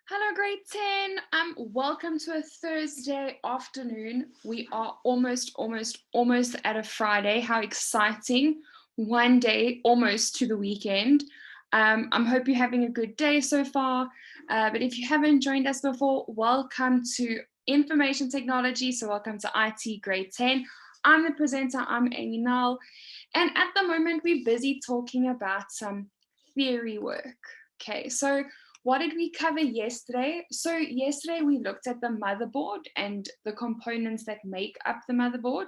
Hello, grade 10. Welcome to a Thursday afternoon. We are almost at a Friday. How exciting. One day almost to the weekend. I hope you're having a good day so far. But if you haven't joined us before, welcome to Information Technology. So welcome to IT grade 10. I'm the presenter, I'm Amy Null. And at the moment, we're busy talking about some theory work. Okay, so what did we cover yesterday? So yesterday we looked at the motherboard and the components that make up the motherboard.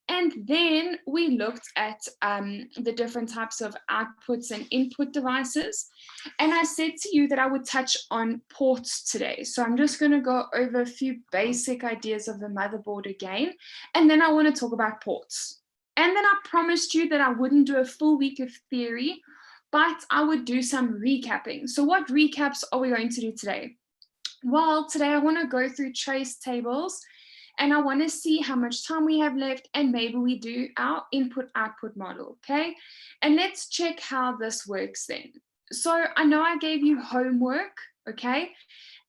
And then we looked at the different types of outputs and input devices. And I said to you that I would touch on ports today. So I'm just going to go over a few basic ideas of the motherboard again. And then I want to talk about ports. And then I promised you that I wouldn't do a full week of theory, but I would do some recapping. So what recaps are we going to do today? Well, today I want to go through trace tables and I want to see how much time we have left and maybe we do our input-output model, okay? And let's check how this works then. So I know I gave you homework, okay?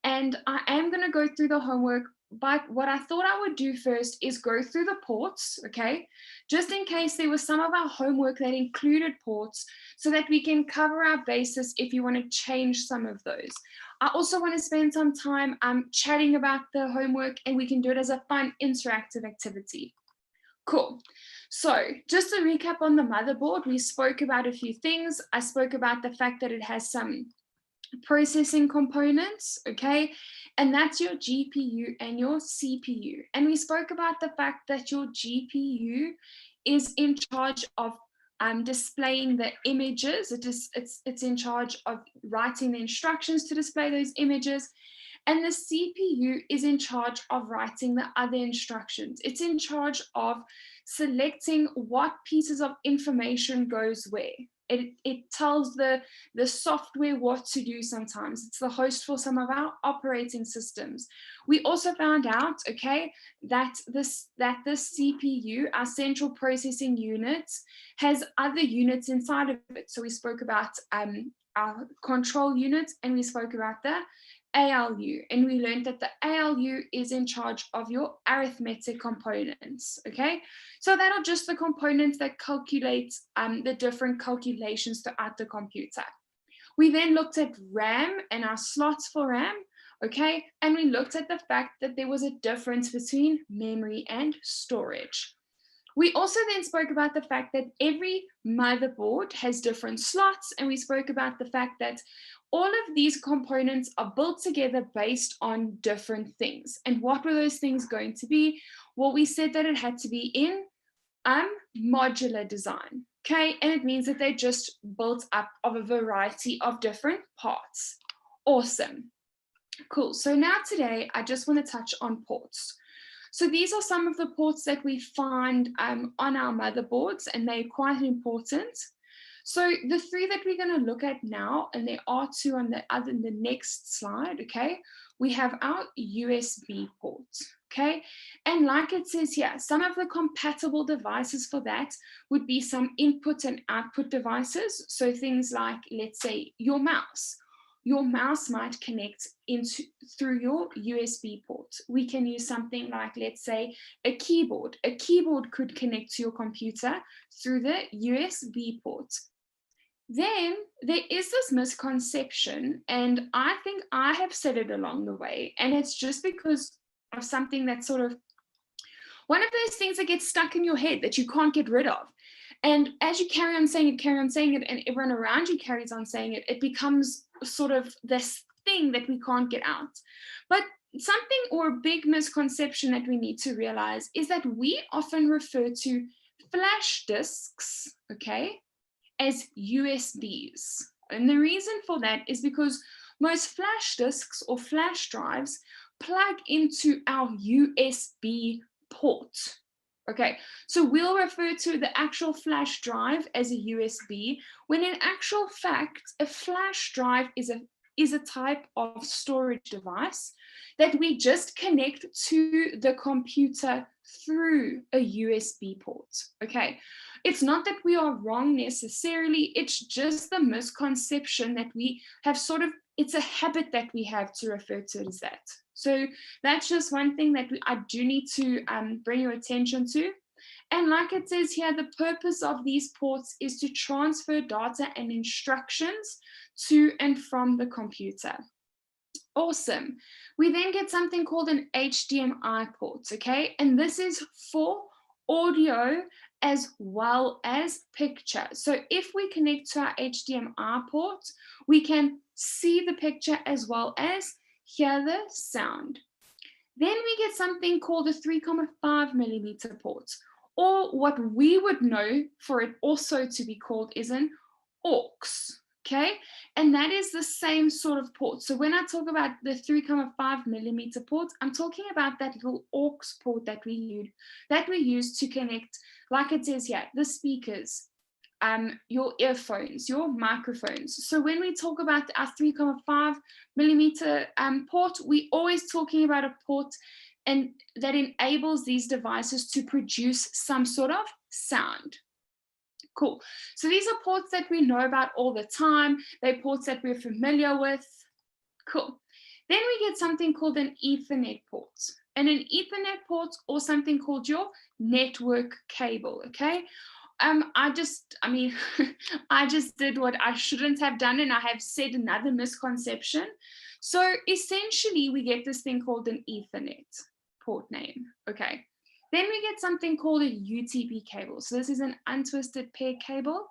And I am going to go through the homework, but what I thought I would do first is go through the ports, okay? Just in case there was some of our homework that included ports so that we can cover our bases if you want to change some of those. I also want to spend some time chatting about the homework and we can do it as a fun interactive activity. Cool. So just to recap on the motherboard, we spoke about a few things. I spoke about the fact that it has some processing components, okay? And that's your GPU and your CPU. And we spoke about the fact that your GPU is in charge of displaying the images. It's in charge of writing the instructions to display those images. And the CPU is in charge of writing the other instructions. It's in charge of selecting what pieces of information goes where. It tells the software what to do sometimes. It's the host for some of our operating systems. We also found out, okay, that this CPU, our central processing unit, has other units inside of it. So we spoke about our control unit and we spoke about the ALU, and we learned that the ALU is in charge of your arithmetic components, okay? So that are just the components that calculate the different calculations throughout the computer. We then looked at RAM and our slots for RAM, okay? And we looked at the fact that there was a difference between memory and storage. We also then spoke about the fact that every motherboard has different slots, and we spoke about the fact that all of these components are built together based on different things. And what were those things going to be? Well, we said that it had to be in modular design, okay? And it means that they're just built up of a variety of different parts. Awesome. Cool. So now today, I just want to touch on ports. So these are some of the ports that we find on our motherboards, and they're quite important. So the three that we're going to look at now, and there are two on the next slide, okay? We have our USB ports, okay? And like it says here, some of the compatible devices for that would be some input and output devices. So things like, let's say, your mouse. Your mouse might connect through your USB port. We can use something like, let's say, a keyboard. A keyboard could connect to your computer through the USB port. Then there is this misconception, and I think I have said it along the way, and it's just because of something that's sort of one of those things that gets stuck in your head that you can't get rid of. And as you carry on saying it, and everyone around you carries on saying it, it becomes sort of this thing that we can't get out. But something or a big misconception that we need to realize is that we often refer to flash disks, okay, as USBs. And the reason for that is because most flash disks or flash drives plug into our USB port. Okay, so we'll refer to the actual flash drive as a USB, when in actual fact, a flash drive is a type of storage device that we just connect to the computer through a USB port. Okay, it's not that we are wrong necessarily, it's just the misconception that we have sort of it's a habit that we have to refer to it as that. So that's just one thing that I do need to bring your attention to. And like it says here, the purpose of these ports is to transfer data and instructions to and from the computer. Awesome. We then get something called an HDMI port, okay? And this is for audio as well as picture. So if we connect to our HDMI port, we can see the picture as well as hear the sound. Then we get something called a 3.5 millimeter port, or what we would know for it also to be called is an AUX. Okay, and that is the same sort of port. So when I talk about the 3.5 millimeter port, I'm talking about that little AUX port that we use to connect, like it says here, the speakers, your earphones, your microphones. So when we talk about our 3.5 millimeter port, we're always talking about a port and that enables these devices to produce some sort of sound. Cool. So these are ports that we know about all the time. They're ports that we're familiar with. Cool. Then we get something called an Ethernet port. And an Ethernet port, or something called your network cable, okay? I just did what I shouldn't have done, and I have said another misconception. So essentially, we get this thing called an Ethernet port name, okay? Then we get something called a UTP cable. So this is an untwisted pair cable.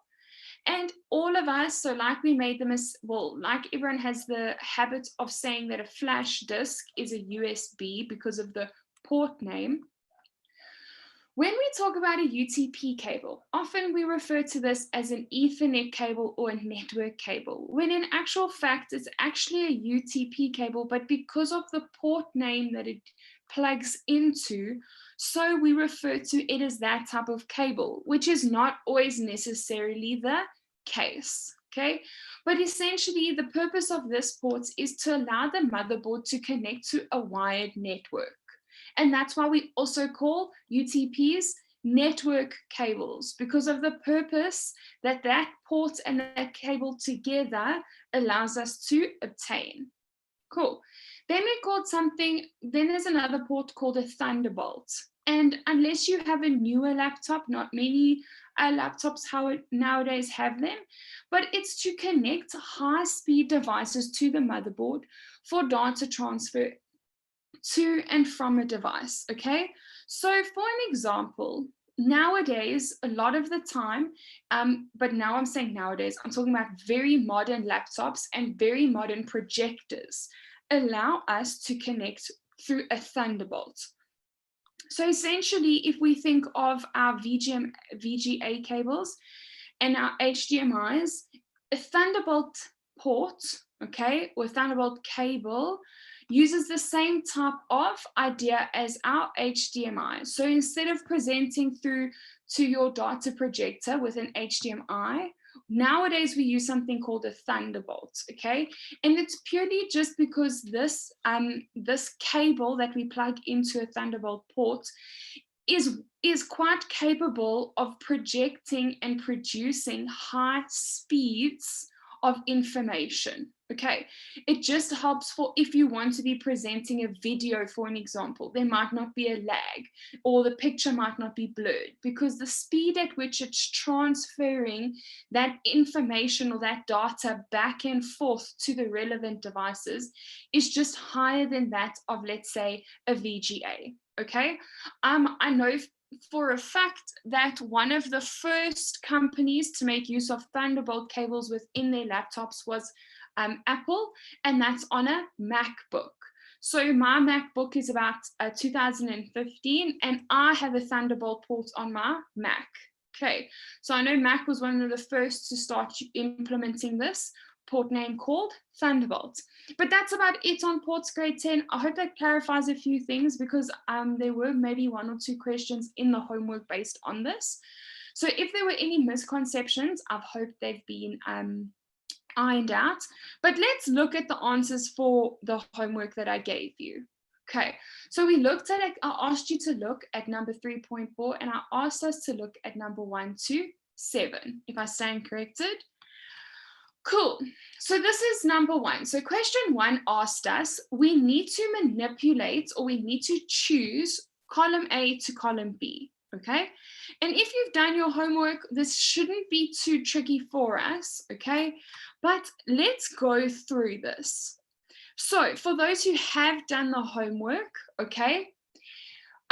And all of us, so like we made them as, well, like everyone has the habit of saying that a flash disk is a USB because of the port name. When we talk about a UTP cable, often we refer to this as an Ethernet cable or a network cable, when in actual fact, it's actually a UTP cable, but because of the port name that it plugs into, so we refer to it as that type of cable, which is not always necessarily the case, okay? But essentially, the purpose of this port is to allow the motherboard to connect to a wired network. And that's why we also call UTPs network cables, because of the purpose that that port and that cable together allows us to obtain. Cool. Then there's another port called a Thunderbolt. And unless you have a newer laptop, not many laptops nowadays have them, but it's to connect high-speed devices to the motherboard for data transfer to and from a device, okay? So for an example, nowadays, a lot of the time, but now I'm saying nowadays, I'm talking about very modern laptops and very modern projectors allow us to connect through a Thunderbolt. So essentially, if we think of our VGA cables and our HDMIs, a Thunderbolt port, okay, or Thunderbolt cable uses the same type of idea as our HDMI. So instead of presenting through to your data projector with an HDMI, nowadays we use something called a Thunderbolt, okay? And it's purely just because this cable that we plug into a Thunderbolt port is quite capable of projecting and producing high speeds of information, okay? It just helps for if you want to be presenting a video, for an example, there might not be a lag, or the picture might not be blurred, because the speed at which it's transferring that information or that data back and forth to the relevant devices is just higher than that of, let's say, a VGA, okay? I know for a fact that one of the first companies to make use of Thunderbolt cables within their laptops was Apple, and that's on a MacBook. So my MacBook is about 2015, and I have a Thunderbolt port on my Mac. Okay, so I know Mac was one of the first to start implementing this port name called Thunderbolt. But that's about it on ports grade 10. I hope that clarifies a few things, because there were maybe 1 or 2 questions in the homework based on this. So if there were any misconceptions, I hope they've been ironed out. But let's look at the answers for the homework that I gave you. Okay, so we looked at it. I asked you to look at number 3.4, and I asked us to look at number 1 to 7, if I stand corrected. Cool. So this is number one. So question one asked us, we need to manipulate, or we need to choose column A to column B, okay? And if you've done your homework, this shouldn't be too tricky for us, okay? But let's go through this. So for those who have done the homework, okay,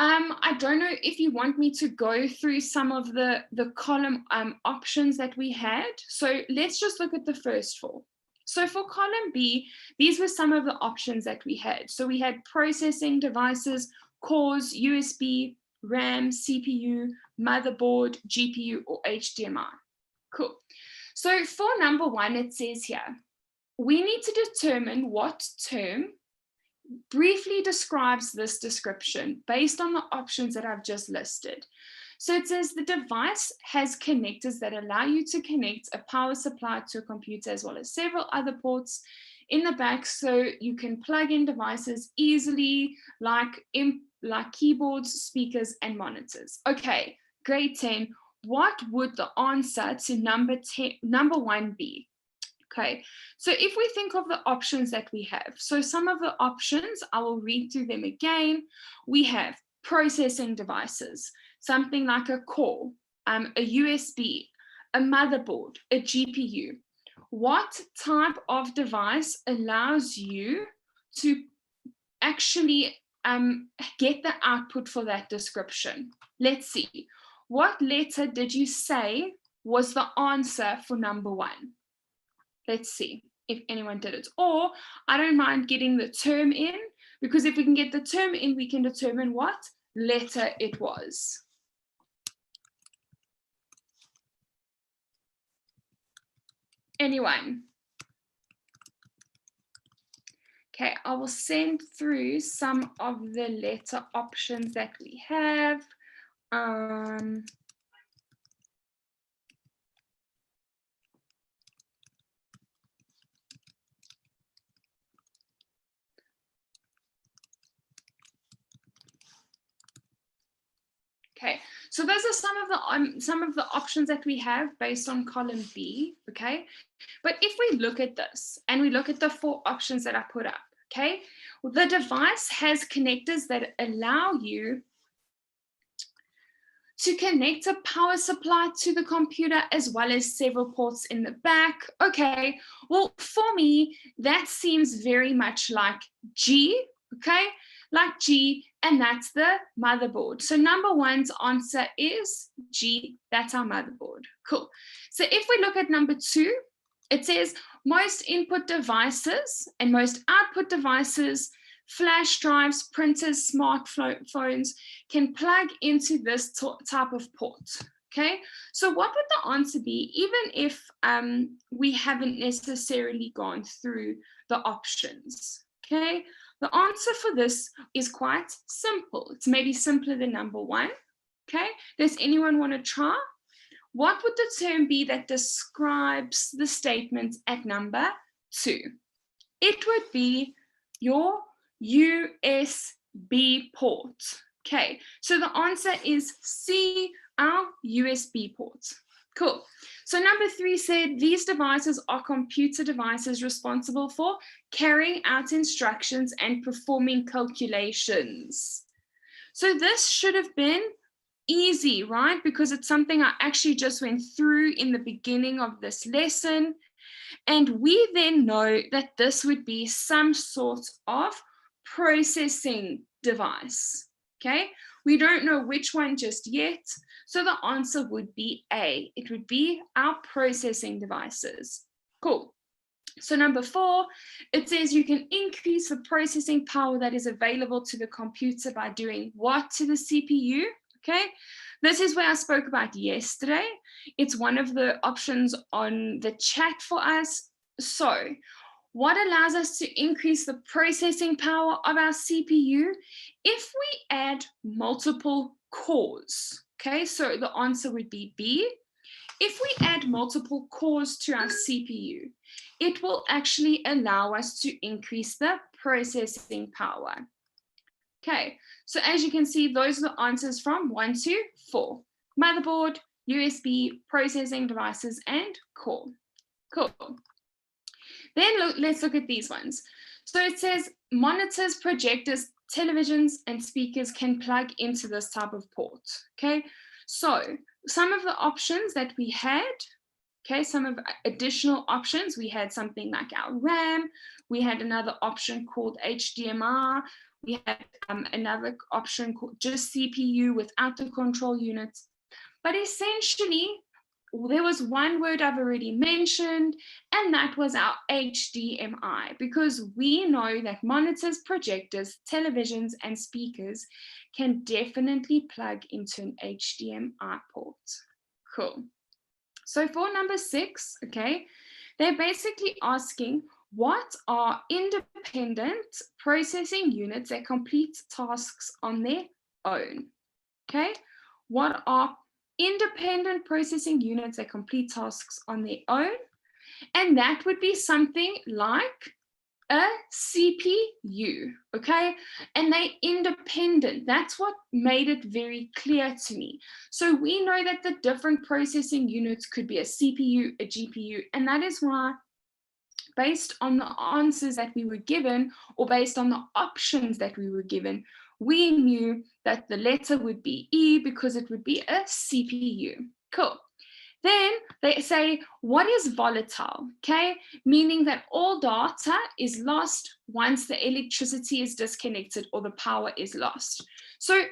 I don't know if you want me to go through some of the column options that we had. So let's just look at the first four. So for column B, these were some of the options that we had. So we had processing devices, cores, USB, RAM, CPU, motherboard, GPU, or HDMI. Cool. So for number one, it says here, we need to determine what term briefly describes this description based on the options that I've just listed. So it says the device has connectors that allow you to connect a power supply to a computer as well as several other ports in the back, so you can plug in devices easily like keyboards, speakers, and monitors. Okay, grade 10, what would the answer to number one be? Okay, so if we think of the options that we have, so some of the options, I will read through them again. We have processing devices, something like a core, a USB, a motherboard, a GPU. What type of device allows you to actually get the output for that description? Let's see. What letter did you say was the answer for number one? Let's see if anyone did it. Or I don't mind getting the term in, because if we can get the term in, we can determine what letter it was. Anyone? Okay, I will send through some of the letter options that we have. Okay, so those are some of the options that we have based on column B, okay? But if we look at this and we look at the four options that I put up, okay? Well, the device has connectors that allow you to connect a power supply to the computer as well as several ports in the back. Okay, well, for me, that seems very much like G, okay? Like G, and that's the motherboard. So number one's answer is G, that's our motherboard. Cool. So if we look at number two, it says most input devices and most output devices, flash drives, printers, smartphones can plug into this type of port. Okay, so what would the answer be, even if we haven't necessarily gone through the options? Okay, the answer for this is quite simple. It's maybe simpler than number one. Okay, does anyone want to try? What would the term be that describes the statement at number two? It would be your USB port. Okay, so the answer is C, our USB port. Cool. So number three said these devices are computer devices responsible for carrying out instructions and performing calculations. So this should have been easy, right? Because it's something I actually just went through in the beginning of this lesson. And we then know that this would be some sort of processing device, okay? We don't know which one just yet, so the answer would be A. It would be our processing devices. Cool. So number four, it says you can increase the processing power that is available to the computer by doing what to the CPU, okay? This is where I spoke about yesterday. It's one of the options on the chat for us. So what allows us to increase the processing power of our CPU? If we add multiple cores, okay, so the answer would be B. If we add multiple cores to our CPU, it will actually allow us to increase the processing power. Okay, so as you can see, those are the answers from 1 to 4. Motherboard, USB, processing devices, and core. Cool. Then let's look at these ones. So it says monitors, projectors, televisions, and speakers can plug into this type of port. Okay, so some of the options that we had, okay, some of additional options, we had something like our RAM, we had another option called HDMI, we had another option called just CPU without the control units. But essentially, there was one word I've already mentioned, and that was our HDMI, because we know that monitors, projectors, televisions, and speakers can definitely plug into an HDMI port. Cool. So for number 6, okay, they're basically asking, what are independent processing units that complete tasks on their own? Okay, what are independent processing units that complete tasks on their own? And that would be something like a CPU, okay? And they're independent. That's what made it very clear to me. So we know that the different processing units could be a CPU, a GPU, and that is why, based on the answers that we were given, or based on the options that we were given, we knew that the letter would be E because it would be a CPU. Cool. Then they say, what is volatile? Okay, meaning that all data is lost once the electricity is disconnected or the power is lost. So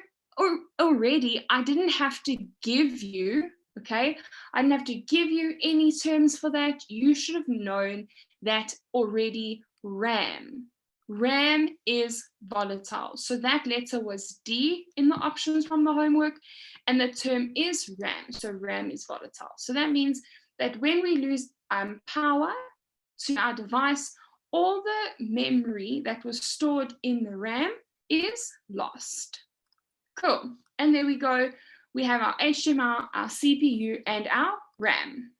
already I didn't have to give you, okay, I didn't have to give you any terms for that. You should have known that already. RAM is volatile. So that letter was D in the options from the homework, and the term is RAM. So RAM is volatile. So that means that when we lose power to our device, all the memory that was stored in the RAM is lost. Cool. And there we go. We have our HDMI, our CPU, and our RAM.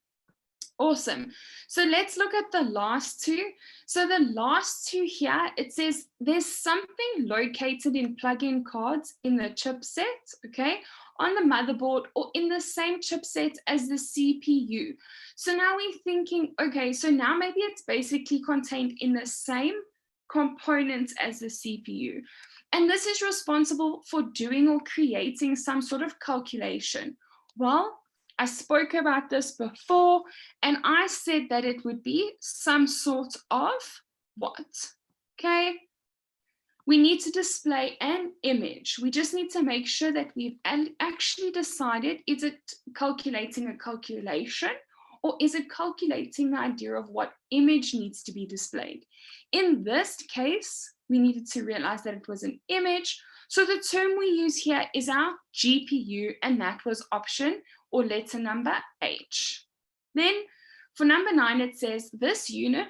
Awesome. So let's look at the last two. So the last two here, it says there's something located in plug-in cards in the chipset, okay, on the motherboard or in the same chipset as the CPU. So now we're thinking, okay, so now maybe it's basically contained in the same components as the CPU. And this is responsible for doing or creating some sort of calculation. Well, I spoke about this before, and I said that it would be some sort of what? Okay. We need to display an image. We just need to make sure that we've actually decided, is it calculating a calculation, or is it calculating the idea of what image needs to be displayed? In this case, we needed to realize that it was an image. So the term we use here is our GPU, and that was option or letter number H. Then for number 9, it says this unit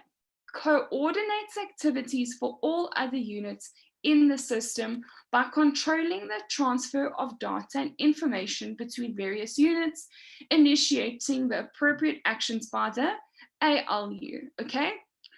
coordinates activities for all other units in the system by controlling the transfer of data and information between various units, initiating the appropriate actions by the ALU, okay?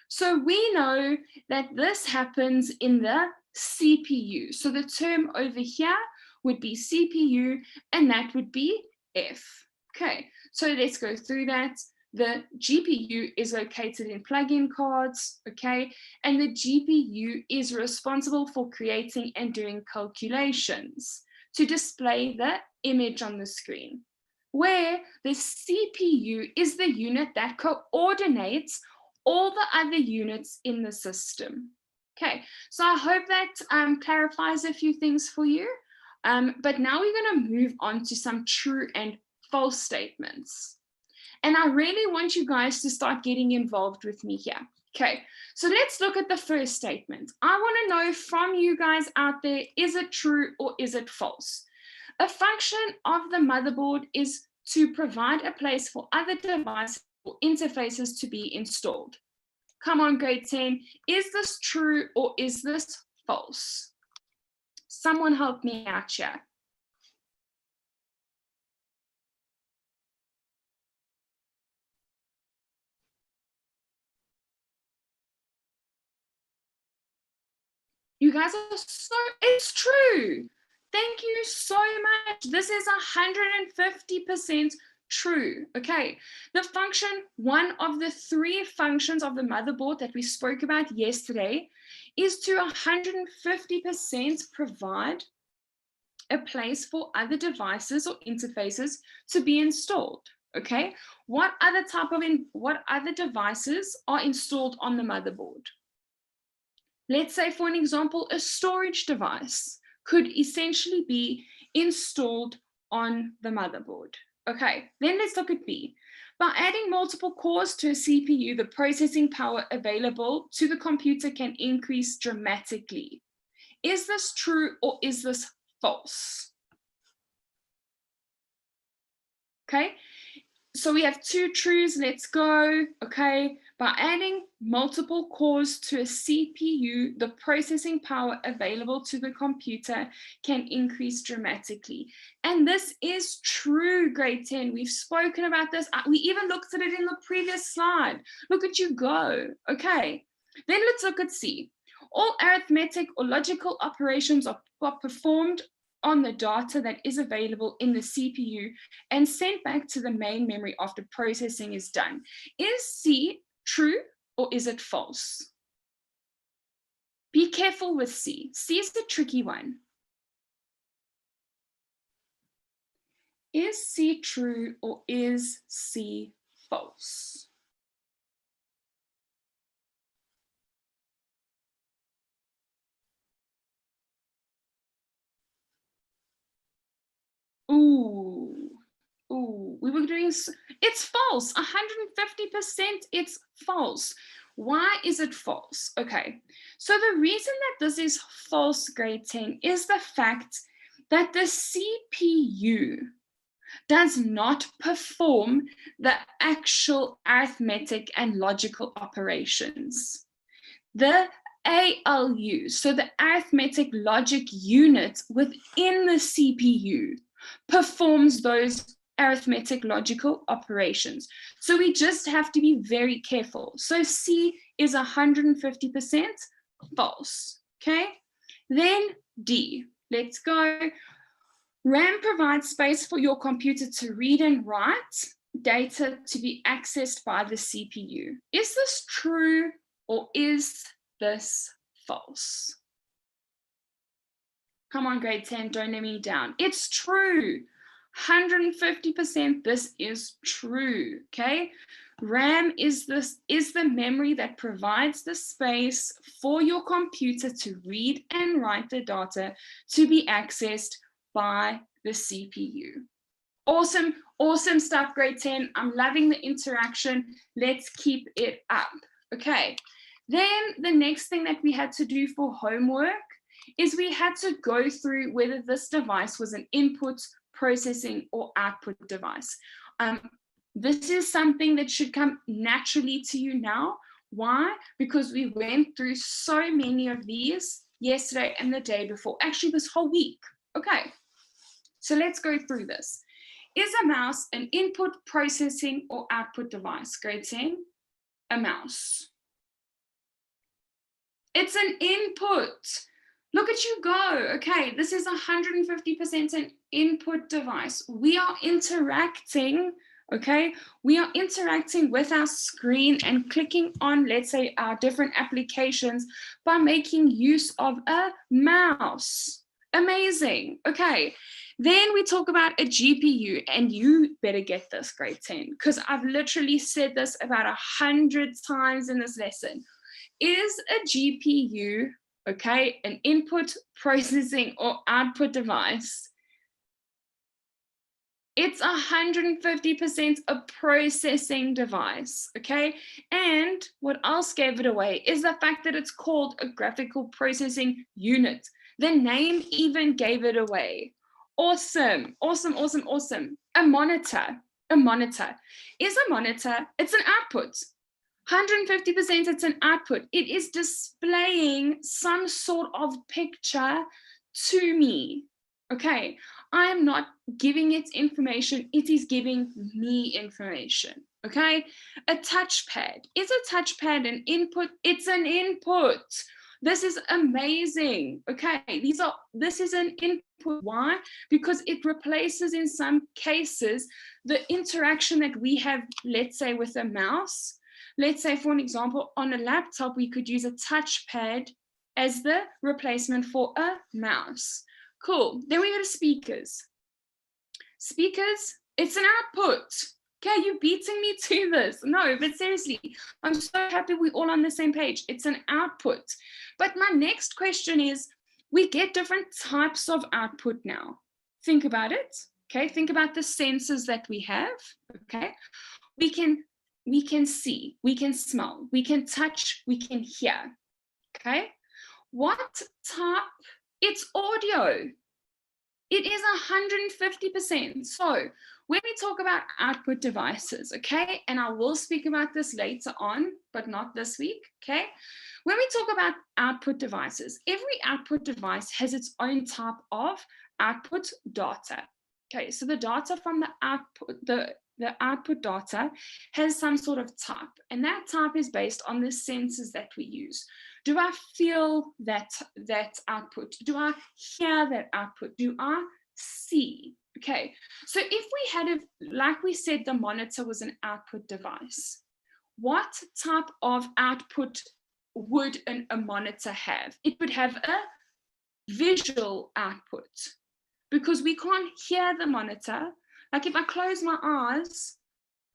So we know that this happens in the CPU. So the term over here would be CPU, and that would be F. Okay, so let's go through that. The GPU is located in plug-in cards, okay, and the GPU is responsible for creating and doing calculations to display the image on the screen, where the CPU is the unit that coordinates all the other units in the system. Okay, so I hope that clarifies a few things for you. But now we're going to move on to some true and false statements. And I really want you guys to start getting involved with me here. Okay, so let's look at the first statement. I want to know from you guys out there, is it true or is it false? A function of the motherboard is to provide a place for other devices or interfaces to be installed. Come on, grade 10. Is this true or is this false? Someone help me out here. You guys are so, it's true. Thank you so much. This is 150% true. Okay, the function, one of the three functions of the motherboard that we spoke about yesterday, is to 150% provide a place for other devices or interfaces to be installed. Okay, what other devices are installed on the motherboard? Let's say, for an example, a storage device could essentially be installed on the motherboard. Okay, then let's look at B. By adding multiple cores to a CPU, the processing power available to the computer can increase dramatically. Is this true or is this false? Okay, so we have two truths, let's go. Okay, by adding multiple cores to a CPU, the processing power available to the computer can increase dramatically. And this is true, grade 10. We've spoken about this. We even looked at it in the previous slide. Look at you go. Okay, then let's look at C. All arithmetic or logical operations are performed on the data that is available in the CPU and sent back to the main memory after processing is done. Is C true or is it false? Be careful with C. C is the tricky one. Is C true or is C false? Ooh, we were doing, it's false, 150% it's false. Why is it false? Okay, so the reason that this is false, grade 10, is the fact that the CPU does not perform the actual arithmetic and logical operations. The ALU, so the arithmetic logic unit within the CPU, performs those arithmetic logical operations. So we just have to be very careful. So C is 150% false. Okay, then D, let's go. RAM provides space for your computer to read and write data to be accessed by the CPU. Is this true or is this false? Come on, grade 10, don't let me down. It's true. 150%, this is true, okay? RAM is the memory that provides the space for your computer to read and write the data to be accessed by the CPU. Awesome, awesome stuff, grade 10. I'm loving the interaction. Let's keep it up. Okay, then the next thing that we had to do for homework is we had to go through whether this device was an input, processing, or output device. This is something that should come naturally to you now. Why? Because we went through so many of these yesterday and the day before, actually this whole week. Okay, so let's go through this. Is a mouse an input, processing, or output device? Grade 10, a mouse. It's an input. Look at you go. Okay, this is 150% an input device. We are interacting, okay? We are interacting with our screen and clicking on, let's say, our different applications by making use of a mouse. Amazing. Okay, then we talk about a GPU, and you better get this, grade 10, because I've literally said this about 100 times in this lesson. Is a GPU, okay, an input, processing, or output device? It's 150% a processing device, okay? And what else gave it away is the fact that it's called a graphical processing unit. The name even gave it away. Awesome, awesome, awesome, awesome. A monitor. Is a monitor, it's an output. 150% it's an output. It is displaying some sort of picture to me. Okay, I am not giving it information, it is giving me information. Okay, a touchpad. Is a touchpad an input? It's an input. This is amazing. Okay, this is an input. Why? Because it replaces in some cases the interaction that we have, let's say with a mouse. Let's say, for an example, on a laptop, we could use a touchpad as the replacement for a mouse. Cool. Then we go to speakers. Speakers, it's an output. Okay, you're beating me to this. No, but seriously, I'm so happy we're all on the same page. It's an output. But my next question is, we get different types of output now. Think about it. Okay, think about the senses that we have. Okay, we can see, we can smell, we can touch, we can hear. Okay, what type? It's audio. It is 150%. So when we talk about output devices, okay, and I will speak about this later on, but not this week, okay? When we talk about output devices, every output device has its own type of output data. Okay, so the data from the output data has some sort of type, and that type is based on the sensors that we use. Do I feel that output? Do I hear that output? Do I see? Okay, so if we had, like we said, the monitor was an output device, what type of output would a monitor have? It would have a visual output, because we can't hear the monitor. Like if I close my eyes,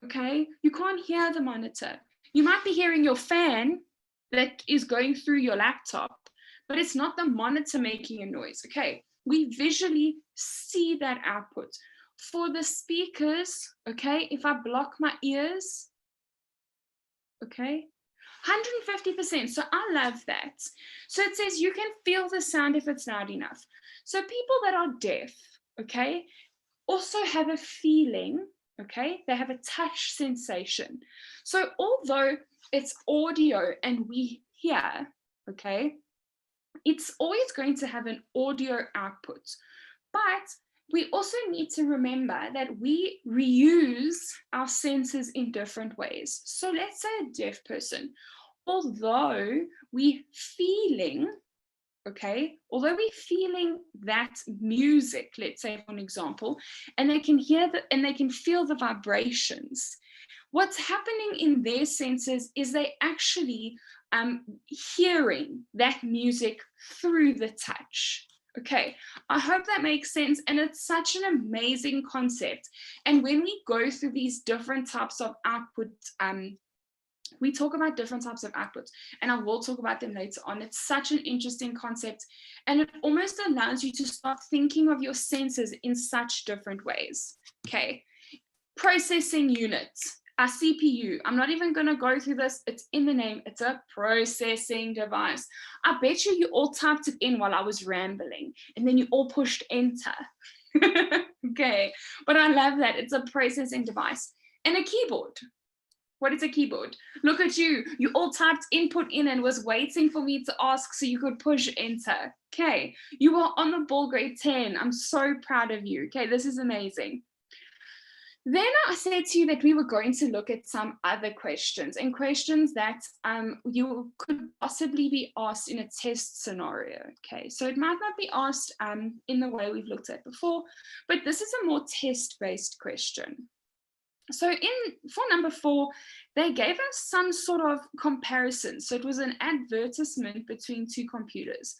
okay, you can't hear the monitor. You might be hearing your fan that is going through your laptop, but it's not the monitor making a noise. Okay, we visually see that output. For the speakers, okay, if I block my ears, okay, 150%. So I love that. So it says you can feel the sound if it's loud enough. So people that are deaf, okay, also have a feeling, okay, they have a touch sensation. So although it's audio and we hear, okay, it's always going to have an audio output. But we also need to remember that we reuse our senses in different ways. So let's say a deaf person, although we're feeling, okay, although we're feeling that music, let's say for an example, and they can hear and they can feel the vibrations, what's happening in their senses is they actually hearing that music through the touch. Okay, I hope that makes sense, and it's such an amazing concept. And when we go through these different types of output, we talk about different types of outputs, and I will talk about them later on. It's such an interesting concept, and it almost allows you to start thinking of your senses in such different ways. Okay, processing units. Our CPU, I'm not even going to go through this. It's in the name. It's a processing device. I bet you all typed it in while I was rambling, and then you all pushed enter. Okay, but I love that. It's a processing device. And a keyboard. What is a keyboard? Look at you. You all typed input in and was waiting for me to ask so you could push enter. Okay, you are on the ball, grade 10. I'm so proud of you. Okay, this is amazing. Then I said to you that we were going to look at some other questions, and questions that you could possibly be asked in a test scenario. Okay, so it might not be asked in the way we've looked at before, but this is a more test-based question. So for number 4, they gave us some sort of comparison. So it was an advertisement between two computers.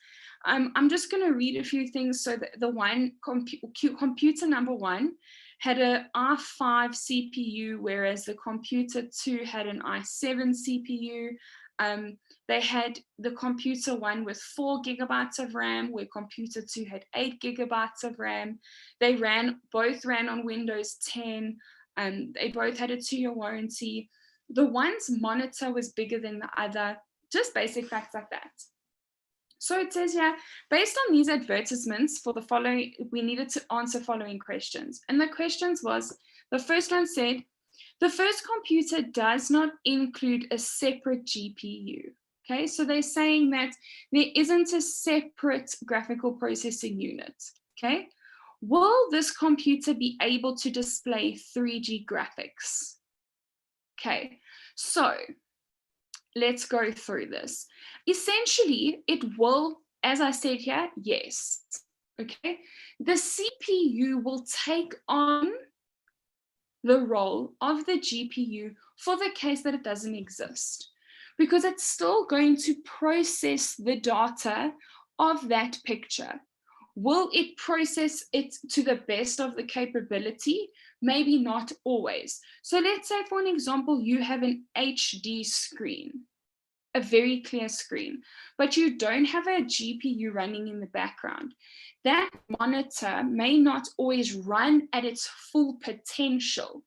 I'm just going to read a few things. So the one computer number 1 had an i5 CPU, whereas the computer 2 had an i7 CPU. They had the computer 1 with 4 gigabytes of RAM, where computer 2 had 8 gigabytes of RAM. They both ran on Windows 10. They both had a 2-year warranty. The one's monitor was bigger than the other, just basic facts like that. So it says here, based on these advertisements for the following, we needed to answer following questions. And the questions was, the first one said, the first computer does not include a separate GPU. Okay, so they're saying that there isn't a separate graphical processing unit. Okay, will this computer be able to display 3D graphics? Okay, so let's go through this. Essentially, it will, as I said here, yes. Okay, the CPU will take on the role of the GPU for the case that it doesn't exist, because it's still going to process the data of that picture. Will it process it to the best of the capability? Maybe not always. So let's say, for an example, you have an HD screen, a very clear screen, but you don't have a GPU running in the background. That monitor may not always run at its full potential,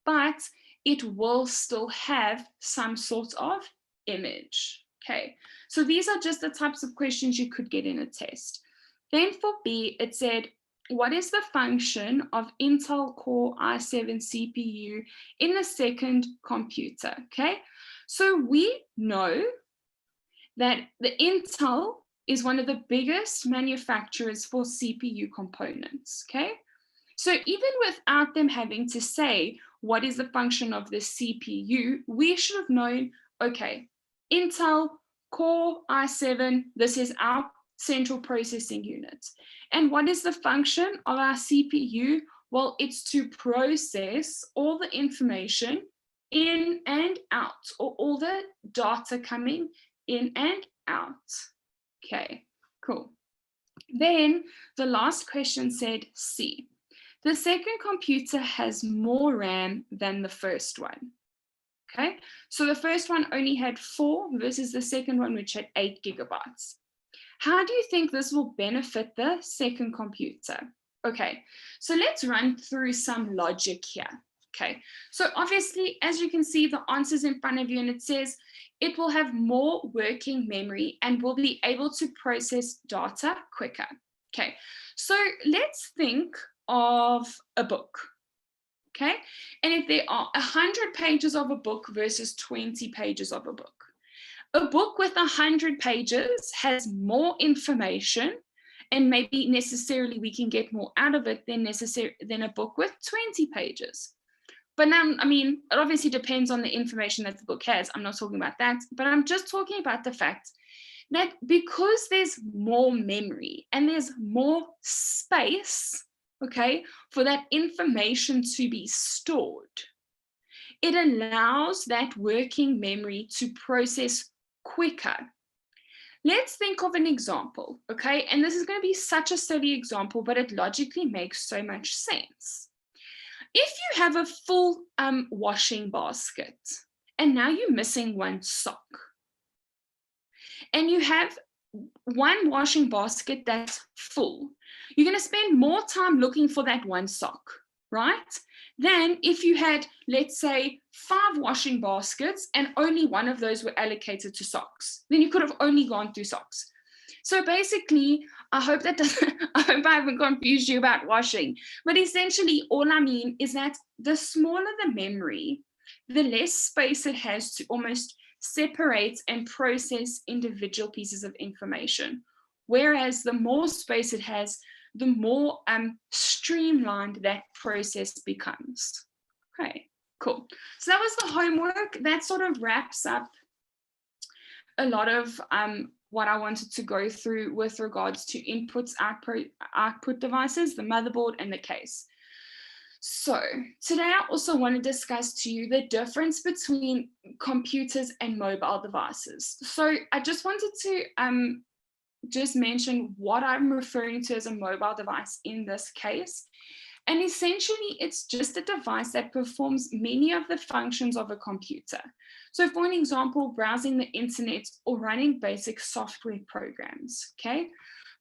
but it will still have some sort of image. Okay, so these are just the types of questions you could get in a test. Then for B, it said, what is the function of Intel Core i7 CPU in the second computer? Okay, so we know that the Intel is one of the biggest manufacturers for CPU components. Okay, so even without them having to say what is the function of the CPU, we should have known, okay, Intel Core i7, this is our central processing unit. And what is the function of our CPU? Well, it's to process all the information in and out, or all the data coming in and out. Okay, cool. Then the last question said C. The second computer has more RAM than the first one. Okay, so the first one only had 4 versus the second one, which had 8 gigabytes. How do you think this will benefit the second computer? Okay, so let's run through some logic here. Okay, so obviously, as you can see, the answer's in front of you, and it says it will have more working memory and will be able to process data quicker. Okay, so let's think of a book. Okay, and if there are 100 pages of a book versus 20 pages of a book, a book with 100 pages has more information, and maybe necessarily we can get more out of it than a book with 20 pages. But now, I mean, it obviously depends on the information that the book has. I'm not talking about that, but I'm just talking about the fact that because there's more memory and there's more space, okay, for that information to be stored, it allows that working memory to process quicker. Let's think of an example, okay? And this is going to be such a silly example, but it logically makes so much sense. If you have a full washing basket, and now you're missing one sock, and you have one washing basket that's full, you're going to spend more time looking for that one sock, right? Than if you had, let's say, 5 washing baskets and only one of those were allocated to socks. Then you could have only gone through socks. So basically, I hope I haven't confused you about washing, but essentially all I mean is that the smaller the memory, the less space it has to almost separate and process individual pieces of information. Whereas the more space it has, the more streamlined that process becomes. Okay, cool. So that was the homework. That sort of wraps up a lot of what I wanted to go through with regards to inputs, output devices, the motherboard, and the case. So today I also want to discuss to you the difference between computers and mobile devices. So I just wanted to just mention what I'm referring to as a mobile device in this case. And essentially, it's just a device that performs many of the functions of a computer. So for an example, browsing the internet or running basic software programs, okay?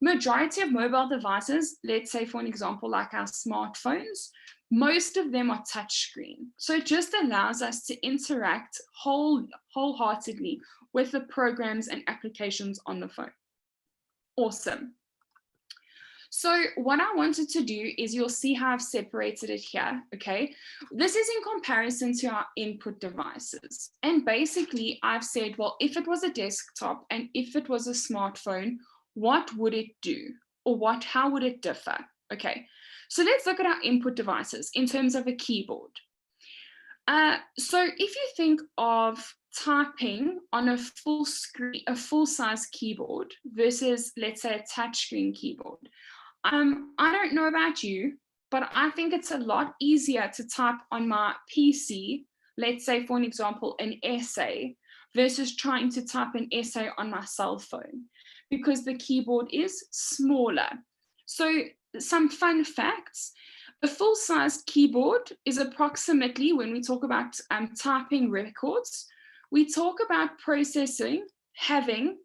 Majority of mobile devices, let's say for an example, like our smartphones, most of them are touchscreen. So it just allows us to interact wholeheartedly with the programs and applications on the phone. Awesome. So what I wanted to do is, you'll see how I've separated it here, okay? This is in comparison to our input devices. And basically I've said, well, if it was a desktop and if it was a smartphone, what would it do? Or how would it differ? Okay, so let's look at our input devices in terms of a keyboard. So if you think of typing on a full screen, a full-size keyboard versus, let's say, a touchscreen keyboard. I don't know about you, but I think it's a lot easier to type on my PC, let's say, for an example, an essay, versus trying to type an essay on my cell phone, because the keyboard is smaller. So some fun facts: a full-sized keyboard is approximately, when we talk about typing records, we talk about processing, having,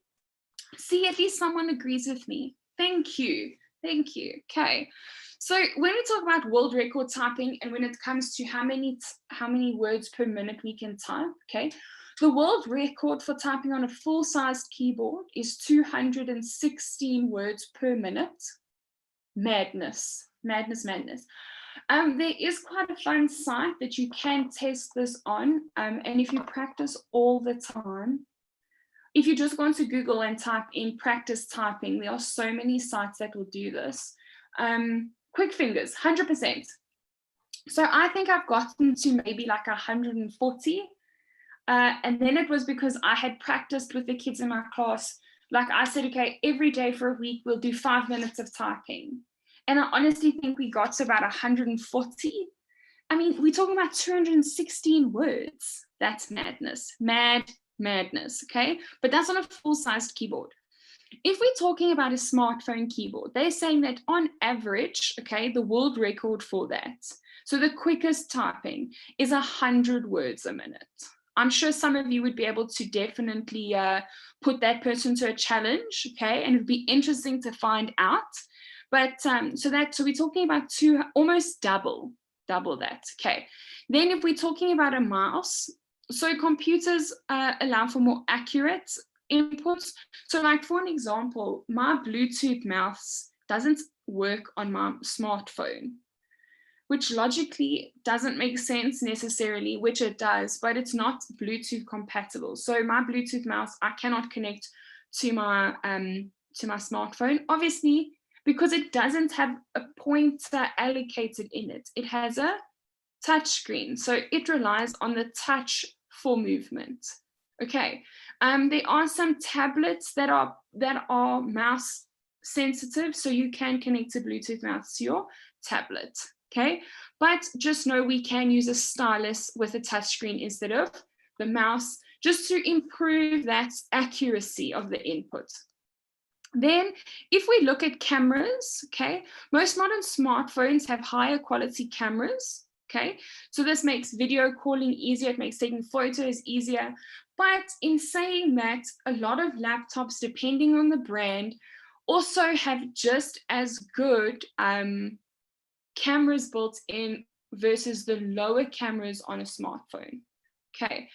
see, at least someone agrees with me. Thank you. Thank you. Okay. So when we talk about world record typing, and when it comes to how many words per minute we can type, okay, the world record for typing on a full-sized keyboard is 216 words per minute. Madness, madness, madness. There is quite a fun site that you can test this on, and if you practice all the time, if you just go into Google and type in practice typing, there are so many sites that will do this. Quick fingers, 100%. So I think I've gotten to maybe like 140. And then it was because I had practiced with the kids in my class. Like I said, okay, every day for a week, we'll do 5 minutes of typing. And I honestly think we got to about 140. I mean, we're talking about 216 words. That's madness, madness, okay? But that's on a full-sized keyboard. If we're talking about a smartphone keyboard, they're saying that on average, okay, the world record for that, so the quickest typing, is 100 words a minute. I'm sure some of you would be able to definitely put that person to a challenge, okay? And it'd be interesting to find out. But so we're talking about almost double that, okay? Then if we're talking about a mouse, so computers allow for more accurate inputs. So like for an example, my Bluetooth mouse doesn't work on my smartphone, which logically doesn't make sense necessarily, which it does, but it's not Bluetooth compatible. So my Bluetooth mouse, I cannot connect to my smartphone, obviously, because it doesn't have a pointer allocated in it. It has a touch screen, so it relies on the touch for movement. Okay, there are some tablets that are mouse sensitive, so you can connect a Bluetooth mouse to your tablet. Okay, but just know we can use a stylus with a touchscreen instead of the mouse, just to improve that accuracy of the input. Then if we look at cameras, okay, most modern smartphones have higher quality cameras, okay? So this makes video calling easier, it makes taking photos easier. But in saying that, a lot of laptops, depending on the brand, also have just as good cameras built in versus the lower cameras on a smartphone. Okay.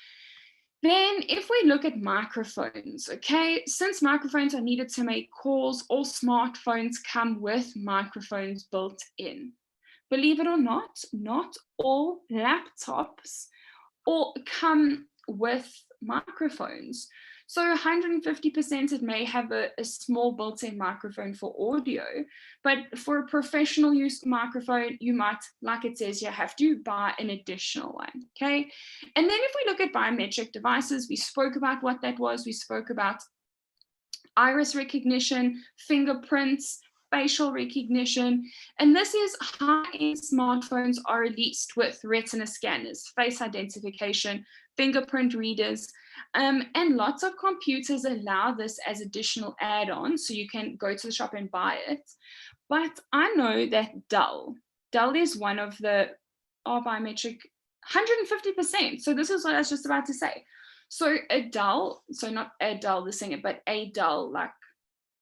Then if we look at microphones, okay, since microphones are needed to make calls, all smartphones come with microphones built in. Believe it or not all laptops all come with microphones. So 150% it may have a small built-in microphone for audio, but for a professional use microphone, you might, like it says here, have to buy an additional one, okay? And then if we look at biometric devices, we spoke about what that was. We spoke about iris recognition, fingerprints, facial recognition, and this is high-end smartphones are released with retina scanners, face identification, fingerprint readers, and lots of computers allow this as additional add-ons, so you can go to the shop and buy it. But I know that Dell is one of the biometric 150%. So this is what I was just about to say. So a Dell, so not Adele the singer, but a Dell, like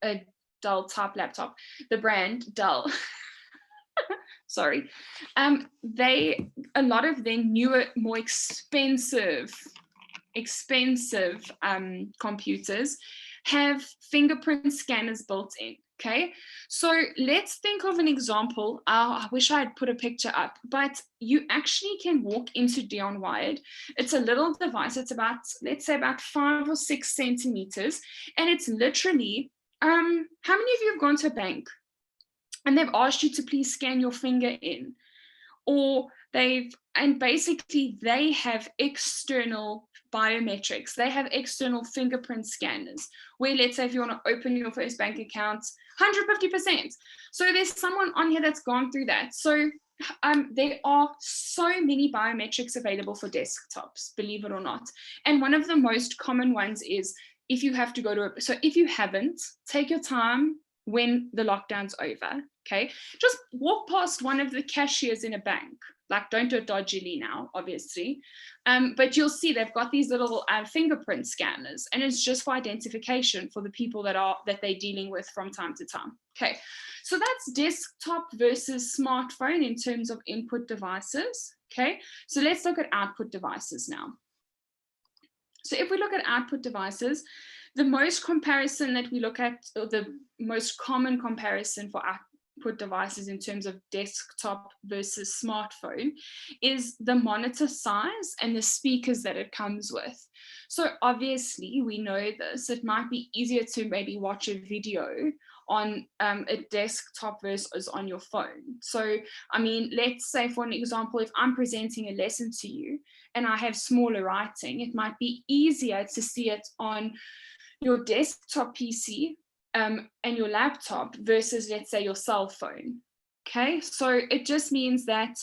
a Dell type laptop, the brand Dell. Sorry. A lot of their newer, more expensive computers have fingerprint scanners built in. Okay, so let's think of an example. I wish I had put a picture up, but you actually can walk into Dion Wired. It's a little device. It's about, let's say, about 5 or 6 centimeters, and it's literally how many of you have gone to a bank and they've asked you to please scan your finger in, or basically they have external biometrics. They have external fingerprint scanners where, let's say, if you want to open your first bank account, 150%. So there's someone on here that's gone through that. So there are so many biometrics available for desktops, believe it or not. And one of the most common ones is if you have to go to so if you haven't, take your time when the lockdown's over, okay? Just walk past one of the cashiers in a bank. Like, don't do it dodgily now, obviously. But you'll see they've got these little fingerprint scanners, and it's just for identification for the people that they're dealing with from time to time. Okay, so that's desktop versus smartphone in terms of input devices. Okay, so let's look at output devices now. So if we look at output devices, the most comparison that we look at, or the most common comparison for output devices in terms of desktop versus smartphone, is the monitor size and the speakers that it comes with. So obviously we know this, it might be easier to maybe watch a video on a desktop versus on your phone. So, I mean, let's say for an example, if I'm presenting a lesson to you and I have smaller writing, it might be easier to see it on your desktop PC and your laptop versus, let's say, your cell phone. Okay, so it just means that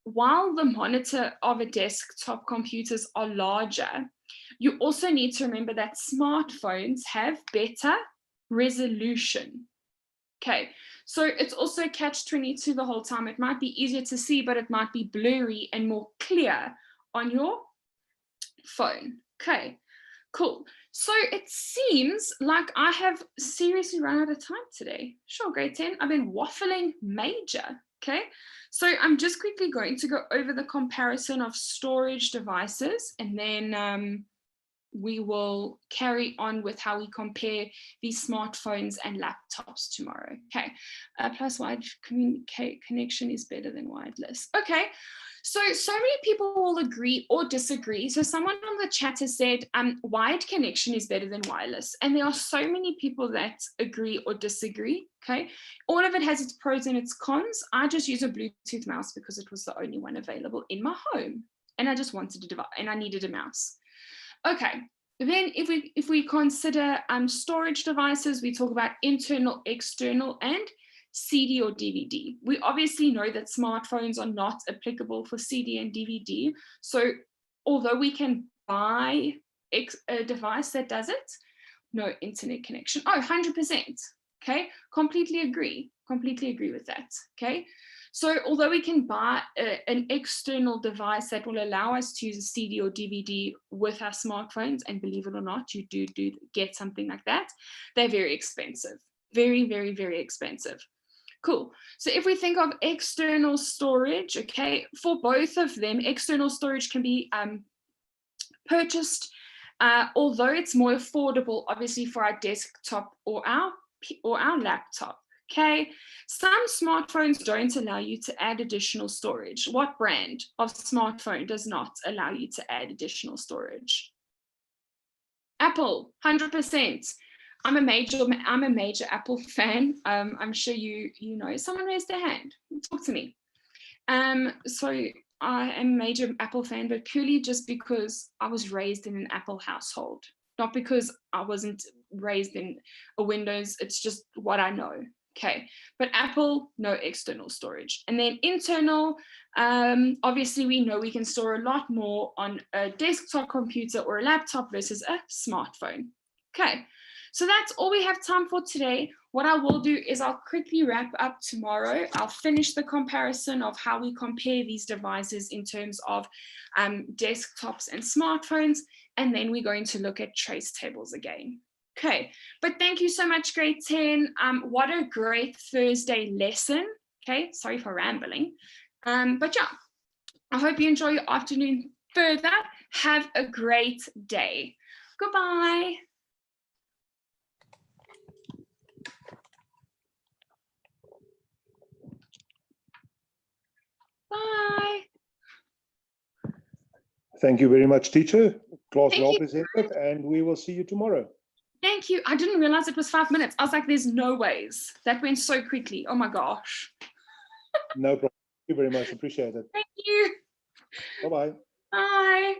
while the monitor of a desktop computers are larger, you also need to remember that smartphones have better resolution. Okay, so it's also catch-22 the whole time. It might be easier to see, but it might be blurry and more clear on your phone. Okay, cool. So it seems like I have seriously run out of time today. Sure, grade 10, I've been waffling major. Okay, so I'm just quickly going to go over the comparison of storage devices, and then we will carry on with how we compare these smartphones and laptops tomorrow. Okay, plus wide connection is better than wireless. Okay, so many people will agree or disagree. So someone on the chat has said wired connection is better than wireless. And there are so many people that agree or disagree, okay? All of it has its pros and its cons. I just use a Bluetooth mouse because it was the only one available in my home. And I just wanted a device, and I needed a mouse. Okay, then if we consider storage devices, we talk about internal, external, and CD or DVD. We obviously know that smartphones are not applicable for CD and DVD. So although we can buy a device that does it, no internet connection. Oh, 100%. Okay, completely agree with that. Okay. So although we can buy an external device that will allow us to use a CD or DVD with our smartphones, and believe it or not, you do get something like that, they're very expensive. Very, very, very expensive. Cool. So if we think of external storage, okay, for both of them, external storage can be purchased, although it's more affordable, obviously, for our desktop or our laptop. Okay, some smartphones don't allow you to add additional storage. What brand of smartphone does not allow you to add additional storage? Apple, 100%. I'm a major Apple fan. I'm sure you know. Someone raised their hand. Talk to me. So I am a major Apple fan, but purely just because I was raised in an Apple household, not because I wasn't raised in a Windows. It's just what I know. Okay, but Apple, no external storage. And then internal, obviously we know we can store a lot more on a desktop computer or a laptop versus a smartphone. Okay, so that's all we have time for today. What I will do is I'll quickly wrap up tomorrow. I'll finish the comparison of how we compare these devices in terms of desktops and smartphones, and then we're going to look at trace tables again. Okay, but thank you so much, grade 10. What a great Thursday lesson. Okay, sorry for rambling. But yeah, I hope you enjoy your afternoon further. Have a great day. Goodbye. Bye. Thank you very much, teacher. Class well presented, and we will see you tomorrow. Thank you. I didn't realize it was 5 minutes. I was like, there's no ways. That went so quickly. Oh my gosh. No problem. Thank you very much. Appreciate it. Thank you. Bye-bye. Bye.